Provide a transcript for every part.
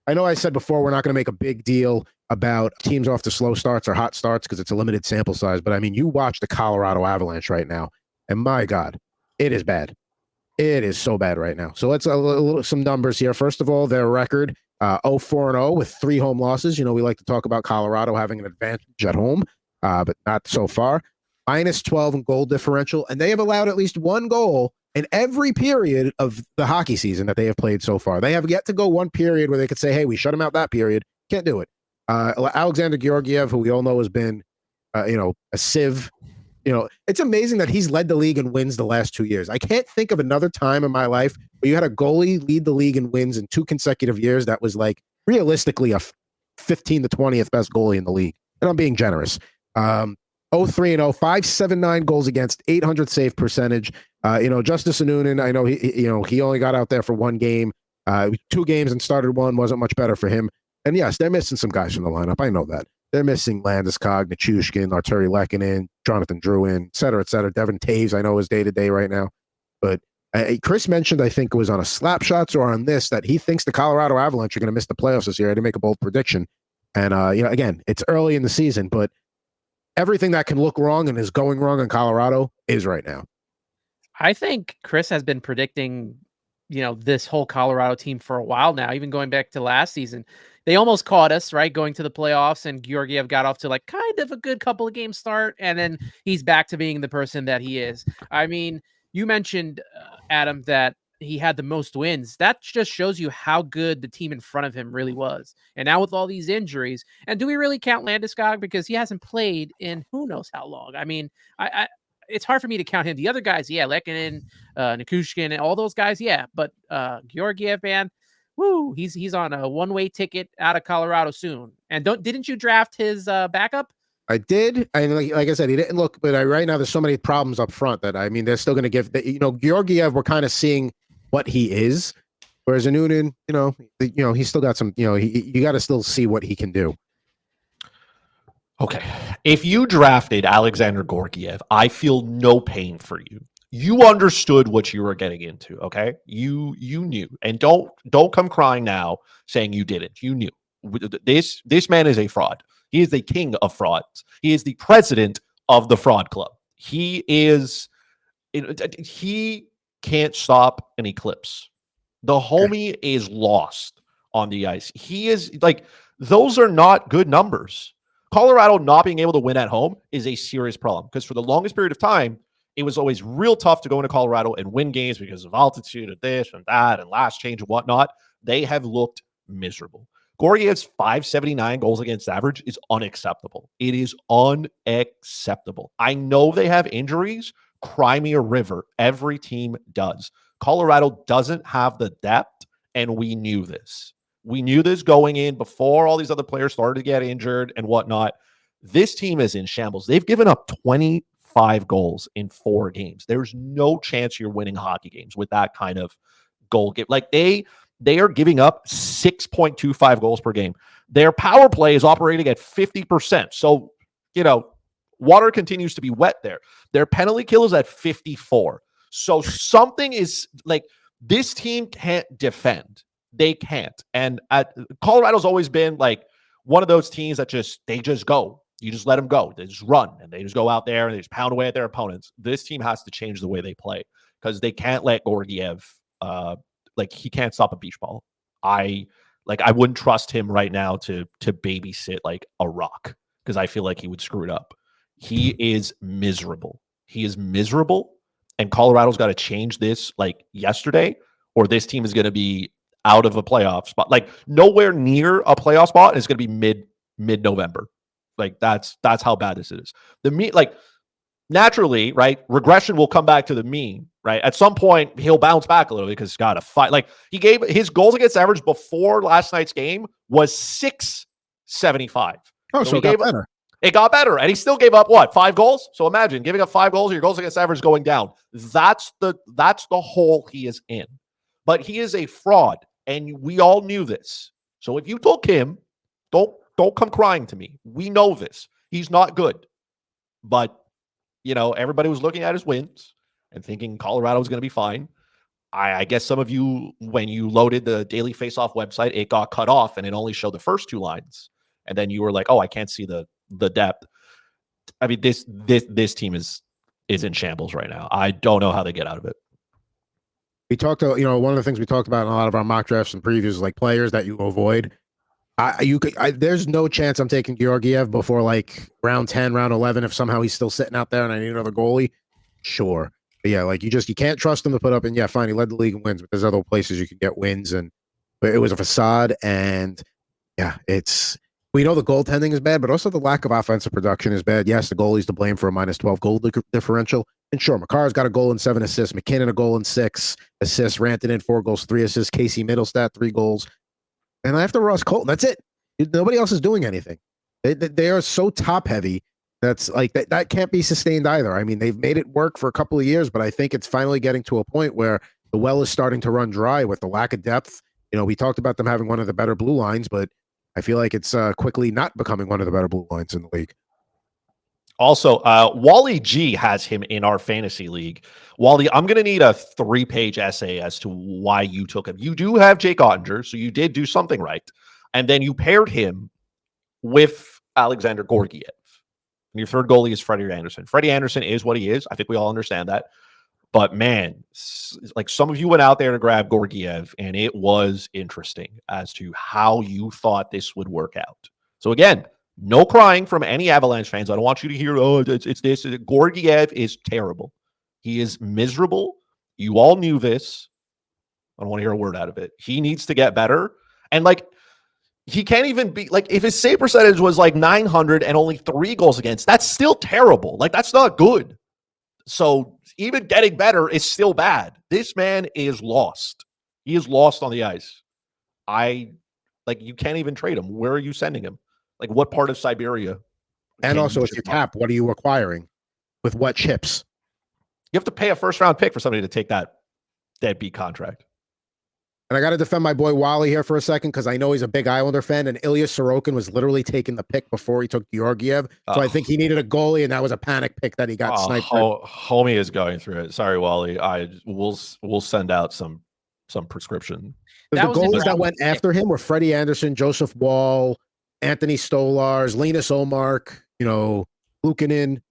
I know I said before we're not going to make a big deal about teams off to slow starts or hot starts because it's a limited sample size. But I mean, you watch the Colorado Avalanche right now, and my God, it is bad. It is so bad right now. So let's some numbers here. First of all, their record 0-4-0 with 3 home losses. You know, we like to talk about Colorado having an advantage at home, but not so far. -12 in goal differential, and they have allowed at least 1 goal in every period of the hockey season that they have played so far. They have yet to go one period where they could say, hey, we shut them out that period. Can't do it. Alexander Georgiev, who we all know has been, a sieve. You know, it's amazing that he's led the league in wins the last 2 years. I can't think of another time in my life where you had a goalie lead the league in wins in 2 consecutive years that was like realistically a 15 to 20th best goalie in the league. And I'm being generous. 0-3-0, 579 goals against, 800 save percentage. Justice Anunin, I know he only got out there for 1 game, 2 games and started 1, wasn't much better for him. And yes, they're missing some guys from the lineup. I know that. They're missing Landeskog, Nichushkin, Arturi Lehkonen, Jonathan Drouin, et cetera, et cetera. Devin Taves, I know, is day-to-day right now. But Chris mentioned, I think it was on a Slapshots or on this, that he thinks the Colorado Avalanche are going to miss the playoffs this year. I didn't make a bold prediction. And, again, it's early in the season, but everything that can look wrong and is going wrong in Colorado is right now. I think Chris has been predicting, this whole Colorado team for a while now, even going back to last season. They almost caught us, right, going to the playoffs, and Georgiev got off to like kind of a good couple of game start, and then he's back to being the person that he is. I mean, you mentioned, Adam, that he had the most wins. That just shows you how good the team in front of him really was. And now with all these injuries, and do we really count Landeskog because he hasn't played in who knows how long? I mean, I it's hard for me to count him. The other guys, yeah, Lehkonen, Nichushkin, and all those guys, yeah. But Georgiev, man, woo, he's on a one-way ticket out of Colorado soon. And didn't you draft his backup? I did. And like I said, he didn't look, but right now there's so many problems up front that, I mean, they're still going to give, Georgiev, we're kind of seeing what he is. Whereas Anunin, he's still got some, you got to still see what he can do. Okay. If you drafted Alexander Georgiev, I feel no pain for you. You understood what you were getting into, okay? You knew. And don't come crying now saying you didn't. You knew. This man is a fraud. He is the king of frauds. He is the president of the fraud club. He can't stop an eclipse. The homie is lost on the ice. He is like, those are not good numbers. Colorado not being able to win at home is a serious problem because for the longest period of time, it was always real tough to go into Colorado and win games because of altitude and this and that and last change and whatnot. They have looked miserable. Georgiev's 579 goals against average is unacceptable. It is unacceptable. I know they have injuries. Cry me a river. Every team does. Colorado doesn't have the depth, and we knew this. We knew this going in before all these other players started to get injured and whatnot. This team is in shambles. They've given up 25 goals in 4 games. There's no chance you're winning hockey games with that kind of goal give. Like they are giving up 6.25 goals per game. Their power play is operating at 50%. So, water continues to be wet there. Their penalty kill is at 54. So something is like, this team can't defend. They can't. And Colorado's always been like one of those teams that they just go. You just let them go. They just run and they just go out there and they just pound away at their opponents. This team has to change the way they play because they can't let Georgiev, he can't stop a beach ball. I wouldn't trust him right now to babysit like a rock because I feel like he would screw it up. He is miserable. He is miserable. And Colorado's got to change this like yesterday, or this team is going to be out of a playoff spot, like nowhere near a playoff spot. And it's going to be mid-November. Like that's how bad this is. Naturally, right? Regression will come back to the mean, right? At some point, he'll bounce back a little bit because he's got to fight. Like he gave his goals against average before last night's game was 675. Oh, so it got better. It got better, and he still gave up what, 5 goals? So imagine giving up 5 goals, your goals against average going down. That's the hole he is in. But he is a fraud, and we all knew this. So if you took him, don't come crying to me. We know this. He's not good. But everybody was looking at his wins and thinking Colorado was going to be fine. I guess some of you, when you loaded the Daily Faceoff website, it got cut off and it only showed the first 2 lines. And then you were like, "Oh, I can't see the depth." I mean, this team is in shambles right now. I don't know how they get out of it. We talked to, one of the things we talked about in a lot of our mock drafts and previews is like players that you avoid. There's no chance I'm taking Georgiev before like round 10, round 11. If somehow he's still sitting out there and I need another goalie, sure. But yeah, like you can't trust him to put up. And yeah, fine, he led the league in wins, but there's other places you can get wins, but it was a facade. And yeah, we know the goaltending is bad, but also the lack of offensive production is bad. Yes, the goalie's to blame for a -12 goal differential. And sure, Makar's got a goal and 7 assists. McKinnon a goal and 6 assists. Rantanen 4 goals, 3 assists. Casey Middlestat 3 goals. And after Ross Colton, that's it. Nobody else is doing anything. They are so top heavy. That's like that can't be sustained either. I mean, they've made it work for a couple of years, but I think it's finally getting to a point where the well is starting to run dry with the lack of depth. We talked about them having one of the better blue lines, but I feel like it's quickly not becoming one of the better blue lines in the league. Also, Wally G has him in our fantasy league. Wally, I'm going to need a 3-page essay as to why you took him. You do have Jake Ottinger, so you did do something right. And then you paired him with Alexander Georgiev. And your third goalie is Freddie Anderson. Freddie Anderson is what he is. I think we all understand that. But man, like some of you went out there to grab Georgiev, and it was interesting as to how you thought this would work out. So again, no crying from any Avalanche fans. I don't want you to hear, "Oh, it's this." Georgiev is terrible. He is miserable. You all knew this. I don't want to hear a word out of it. He needs to get better. And like, he can't even be like, if his save percentage was like 900 and only 3 goals against, that's still terrible. Like, that's not good. So even getting better is still bad. This man is lost. He is lost on the ice. You can't even trade him. Where are you sending him? Like, what part of Siberia? And also, if you cap, what are you acquiring? With what chips? You have to pay a first-round pick for somebody to take that deadbeat contract. And I got to defend my boy Wally here for a second because I know he's a big Islander fan, and Ilya Sorokin was literally taking the pick before he took Georgiev. So I think he needed a goalie, and that was a panic pick that he got sniped. Homie is going through it. Sorry, Wally. We'll send out some prescription. The goalies that went after him were Freddie Anderson, Joseph Wall, Anthony Stolars, Linus Olmark, Luukkonen,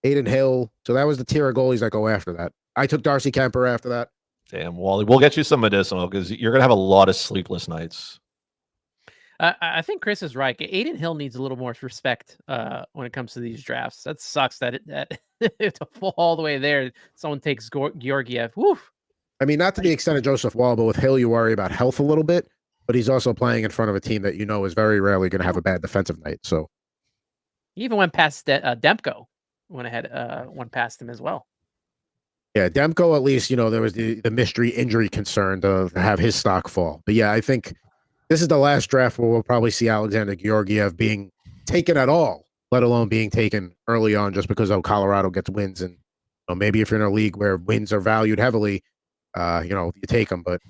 Aiden Hill. So that was the tier of goalies that go after that. I took Darcy Kemper after that. Damn, Wally. We'll get you some medicinal because you're going to have a lot of sleepless nights. I think Chris is right. Aiden Hill needs a little more respect when it comes to these drafts. That sucks that to fall all the way there, someone takes Georgiev. Woo. I mean, not to the extent of Joseph Wall, but with Hill, you worry about health a little bit. But he's also playing in front of a team that is very rarely going to have a bad defensive night. So he even went past Demko. Went past him as well. Yeah, Demko, at least, there was the mystery injury concern to have his stock fall. But yeah, I think this is the last draft where we'll probably see Alexander Georgiev being taken at all, let alone being taken early on just because Colorado gets wins. And maybe if you're in a league where wins are valued heavily, you take them. But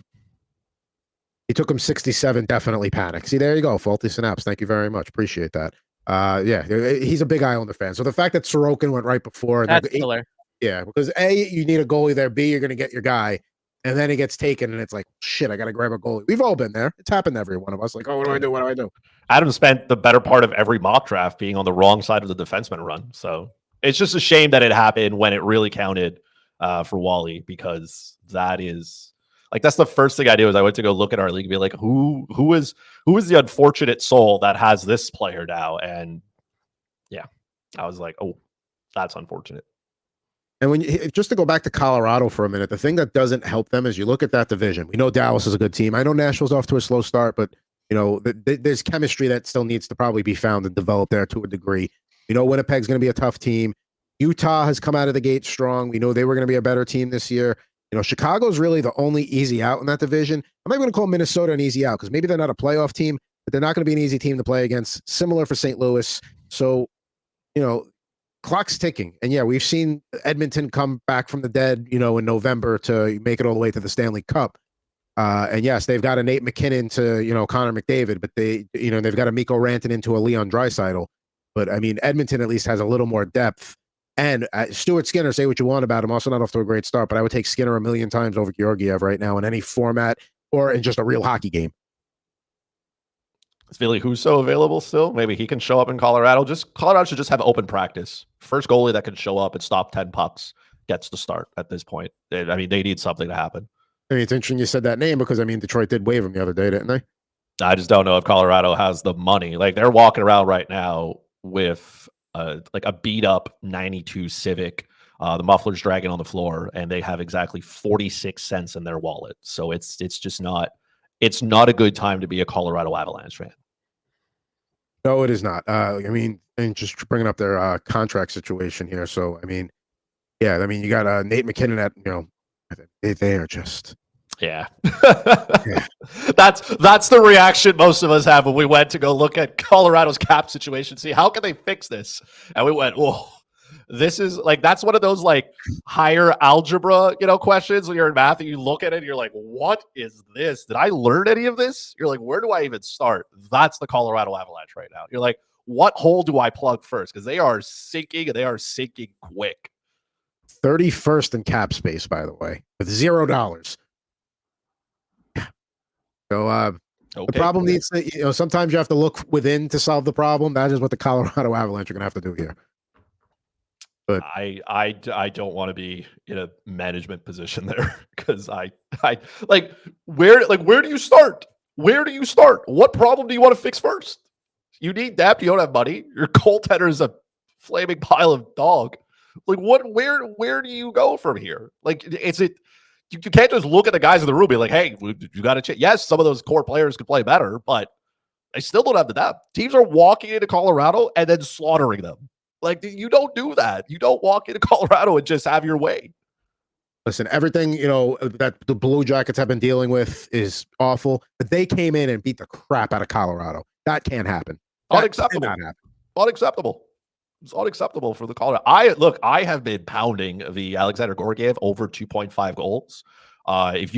he took him 67, definitely panic. See, there you go. Faulty synapse. Thank you very much. Appreciate that. Yeah, he's a big Islander fan. So the fact that Sorokin went right before. That's killer. Yeah, because A, you need a goalie there. B, you're going to get your guy. And then he gets taken, and it's like, shit, I got to grab a goalie. We've all been there. It's happened to every one of us. Like, oh, what do I do? What do I do? Adam spent the better part of every mock draft being on the wrong side of the defenseman run. So it's just a shame that it happened when it really counted for Wally, because that is like, that's the first thing I did was I went to go look at our league and be like, who is the unfortunate soul that has this player now? And yeah, I was like, oh, that's unfortunate. And just to go back to Colorado for a minute, the thing that doesn't help them is you look at that division. We know Dallas is a good team. I know Nashville's off to a slow start, but there's chemistry that still needs to probably be found and developed there to a degree. Winnipeg's going to be a tough team. Utah has come out of the gate strong. We know they were going to be a better team this year. Chicago's really the only easy out in that division. I'm not going to call Minnesota an easy out because maybe they're not a playoff team, but they're not going to be an easy team to play against. Similar for St. Louis. So, clock's ticking. And yeah, we've seen Edmonton come back from the dead, in November to make it all the way to the Stanley Cup. And yes, they've got a Nate McKinnon to, Connor McDavid, but they've got a Mikko Rantanen to a Leon Draisaitl. But I mean, Edmonton at least has a little more depth. And Stuart Skinner, say what you want about him, also not off to a great start, but I would take Skinner a million times over Georgiev right now in any format or in just a real hockey game. Is Ville Husso available still? Maybe he can show up in Colorado. Colorado should just have open practice. First goalie that can show up and stop 10 pucks gets the start at this point. They need something to happen. I mean, it's interesting you said that name because, I mean, Detroit did waive him the other day, didn't they? I just don't know if Colorado has the money. Like, they're walking around right now with like a beat up 92 Civic. The muffler's dragging on the floor, and they have exactly 46 cents in their wallet. So it's just not a good time to be a Colorado Avalanche fan. No, it is not. I mean, and just bringing up their contract situation here. So, I mean, yeah, I mean, you got Nate McKinnon at, they are just. Yeah. That's the reaction most of us have when we went to go look at Colorado's cap situation, see how can they fix this? And we went, whoa. This is like, that's one of those like higher algebra, questions when you're in math and you look at it and you're like, what is this? Did I learn any of this? You're like, where do I even start? That's the Colorado Avalanche right now. You're like, what hole do I plug first? Because they are sinking, and they are sinking quick. 31st in cap space, by the way, with $0. So Okay. the problem needs to, sometimes you have to look within to solve the problem. That is what the Colorado Avalanche are going to have to do here. But I don't want to be in a management position there because I where do you start? Where do you start? What problem do you want to fix first? You need depth. You don't have money. Your goaltender is a flaming pile of dog. Like where do you go from here? Like you can't just look at the guys in the room and be like, hey, you got to change. Yes, some of those core players could play better, but they still don't have the depth. Teams are walking into Colorado and then slaughtering them. Like, you don't do that. You don't walk into Colorado and just have your way. Listen, everything, that the Blue Jackets have been dealing with is awful, but they came in and beat the crap out of Colorado. That can't happen. Unacceptable. Unacceptable. It's unacceptable for the Colorado. I have been pounding the Alexander Georgiev over 2.5 goals. If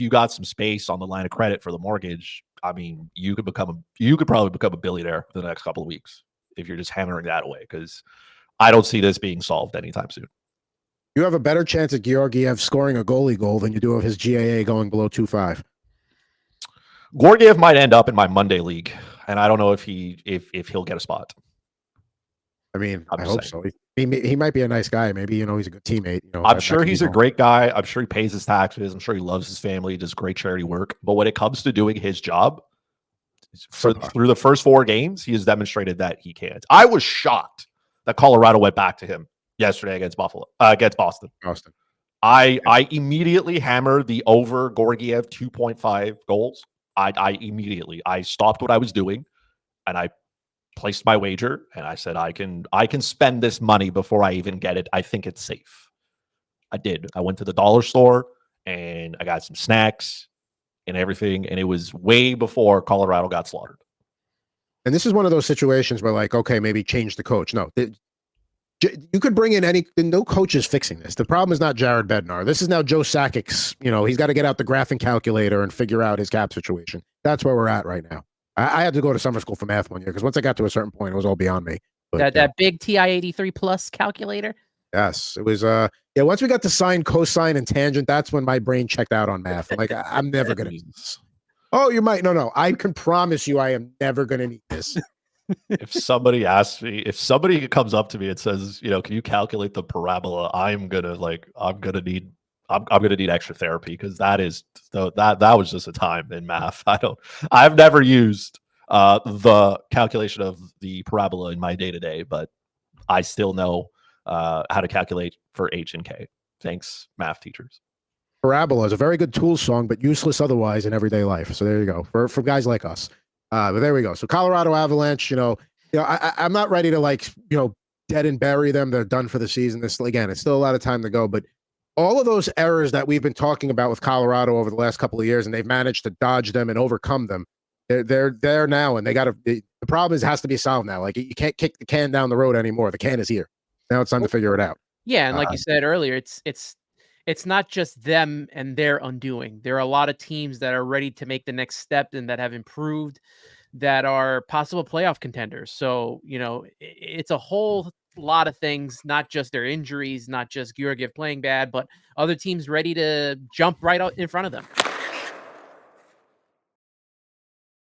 you got some space on the line of credit for the mortgage, I mean, you could probably become a billionaire for the next couple of weeks if you're just hammering that away, because I don't see this being solved anytime soon. You have a better chance of Georgiev scoring a goalie goal than you do of his GAA going below 2.5. Georgiev might end up in my Monday league, and I don't know if he'll get a spot. I mean, I hope so. He might be a nice guy. Maybe, he's a good teammate. I'm sure he's a great guy. I'm sure he pays his taxes. I'm sure he loves his family, does great charity work. But when it comes to doing his job, through the first 4 games, he has demonstrated that he can't. I was shocked that Colorado went back to him yesterday against Boston. I immediately hammered the over Georgiev 2.5 goals. I immediately stopped what I was doing and I placed my wager, and I said, I can spend this money before I even get it. I think it's safe. I did. I went to the dollar store and I got some snacks and everything, and it was way before Colorado got slaughtered. And this is one of those situations where, like, okay, maybe change the coach. No, you could bring in no coach is fixing this. The problem is not Jared Bednar. This is now Joe Sakic's, he's got to get out the graphing calculator and figure out his cap situation. That's where we're at right now. I had to go to summer school for math one year because once I got to a certain point, it was all beyond me. But, that big TI-83 plus calculator? Yes, it was. Once we got to sine, cosine, and tangent, that's when my brain checked out on math. I'm like, I'm never going to need this. Oh, you might. No. I can promise you I am never going to need this. If somebody comes up to me and says, can you calculate the parabola? I'm gonna need extra therapy, because that was just a time in math. I've never used the calculation of the parabola in my day-to-day, but I still know how to calculate for H and K. Thanks, math teachers. Parabola is a very good tool song, but useless otherwise in everyday life. So there you go for guys like us. But there we go. So Colorado Avalanche, I'm not ready to dead and bury them. They're done for the season. It's still a lot of time to go, but all of those errors that we've been talking about with Colorado over the last couple of years, and they've managed to dodge them and overcome them. They're there now, and the problem is it has to be solved now. Like, you can't kick the can down the road anymore. The can is here. Now it's time to figure it out. Yeah, and like you said earlier, it's not just them and their undoing. There are a lot of teams that are ready to make the next step and that have improved, that are possible playoff contenders. So, it's a whole a lot of things, not just their injuries, not just Georgiev playing bad, but other teams ready to jump right out in front of them.